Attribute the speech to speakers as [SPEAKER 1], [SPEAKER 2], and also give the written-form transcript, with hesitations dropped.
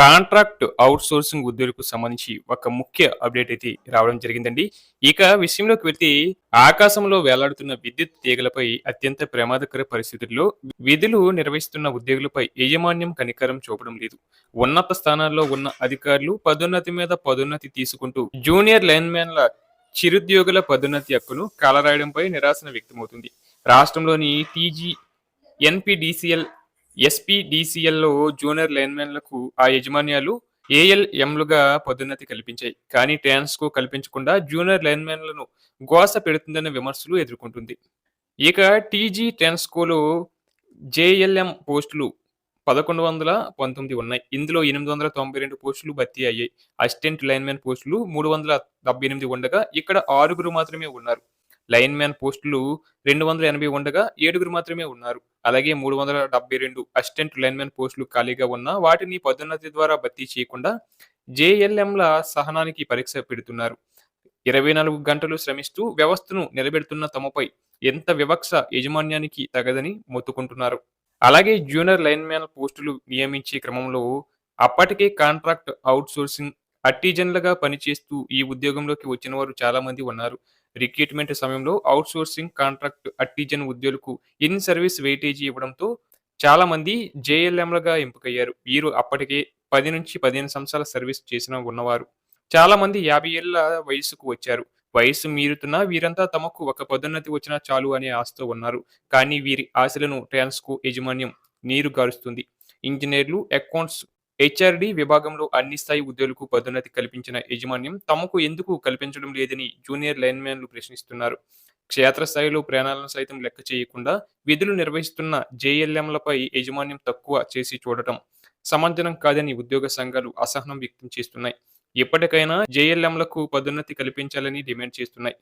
[SPEAKER 1] Contract outsourcing ఉద్యోగులకు సంబంధించి ఒక ముఖ్య అప్‌డేట్ అయితే రావడం జరిగిందండి. ఇక విషయంలోకి వెళ్తే ఆకాశంలో వేలాడుతున్న విద్యుత్ తీగలపై అత్యంత ప్రమాదకర పరిస్థితుల్లో విధులు నిర్వహిస్తున్న ఉద్యోగులపై యాజమాన్యం కనికరం చూపడం లేదు. ఉన్నత స్థానాల్లో ఉన్న అధికారులు పదోన్నతి మీద పదోన్నతి తీసుకుంటూ జూనియర్ లైన్‌మెన్‌ల చిరుద్యోగుల పదోన్నతి హక్కును కాలరాయడంపై నిరాశ వ్యక్తమవుతుంది. రాష్ట్రంలోని టీజీ, ఎన్‌పీడీసీఎల్, ఎస్పీడీసీఎల్‌లో జూనియర్ లైన్‌మెన్‌లకు ఆ యాజమాన్యాలు ఏఎల్ఎంలుగా పదోన్నతి కల్పించాయి. కానీ ట్రాన్స్‌కో కల్పించకుండా జూనియర్ లైన్‌మెన్‌లను గోస పెడుతుందన్న విమర్శలు ఎదుర్కొంటుంది. ఇక టీజీ ట్రాన్స్‌కోలో జేఎల్ఎం పోస్టులు 1119 ఉన్నాయి. ఇందులో 892 పోస్టులు భర్తీ అయ్యాయి. అసిస్టెంట్ లైన్‌మెన్ పోస్టులు 378 ఉండగా ఇక్కడ 6 మాత్రమే ఉన్నారు. లైన్‌మెన్ పోస్టులు 280 ఉండగా 7 మాత్రమే ఉన్నారు. అలాగే 372 అసిస్టెంట్ లైన్‌మెన్ పోస్టులు ఖాళీగా ఉన్నా వాటిని పదోన్నతి ద్వారా భర్తీ చేయకుండా జేఎల్ఎంల సహనానికి పరీక్ష పెడుతున్నారు. 24 గంటలు శ్రమిస్తూ వ్యవస్థను నిలబెడుతున్న తమపై ఎంత వివక్ష యాజమాన్యానికి తగదని మొత్తుకుంటున్నారు. అలాగే జూనియర్ లైన్‌మెన్ పోస్టులు నియమించే క్రమంలో అప్పటికే కాంట్రాక్ట్ ఔట్‌సోర్సింగ్ ఆర్టిజన్‌లుగా పనిచేస్తూ ఈ ఉద్యోగంలోకి వచ్చిన వారు చాలా మంది ఉన్నారు. రిక్రూట్‌మెంట్ సమయంలో ఔట్‌సోర్సింగ్ కాంట్రాక్ట్ ఆర్టిజన్ ఉద్యోగులకు ఇన్ సర్వీస్ వెయిటేజీ ఇవ్వడంతో చాలా మంది జేఎల్ఎంలుగా ఎంపికయ్యారు. వీరు అప్పటికే 10-15 సంవత్సరాల సర్వీస్ చేసిన ఉన్నవారు. చాలా మంది 50 ఏళ్ల వయస్సుకు వచ్చారు. వయస్సు మీరుతున్న వీరంతా తమకు ఒక పదోన్నతి వచ్చినా చాలు అనే ఆశతో ఉన్నారు. కానీ వీరి ఆశలను ట్రాన్స్‌కో యాజమాన్యం నీరుగారుస్తుంది. ఇంజినీర్లు, అకౌంట్స్, హెచ్ఆర్‌డి విభాగంలో అన్ని స్థాయి ఉద్యోగులకు పదోన్నతి కల్పించిన యాజమాన్యం తమకు ఎందుకు కల్పించడం లేదని జూనియర్ లైన్‌మెన్‌లు ప్రశ్నిస్తున్నారు. క్షేత్రస్థాయిలో ప్రాణాలను సైతం లెక్క చేయకుండా విధులు నిర్వహిస్తున్న జేఎల్ఎంలపై యాజమాన్యం తక్కువ చేసి చూడటం సమంజసం కాదని ఉద్యోగ సంఘాలు అసహనం వ్యక్తం చేస్తున్నాయి. ఇప్పటికైనా జేఎల్ఎంలకు పదోన్నతి కల్పించాలని డిమాండ్ చేస్తున్నాయి.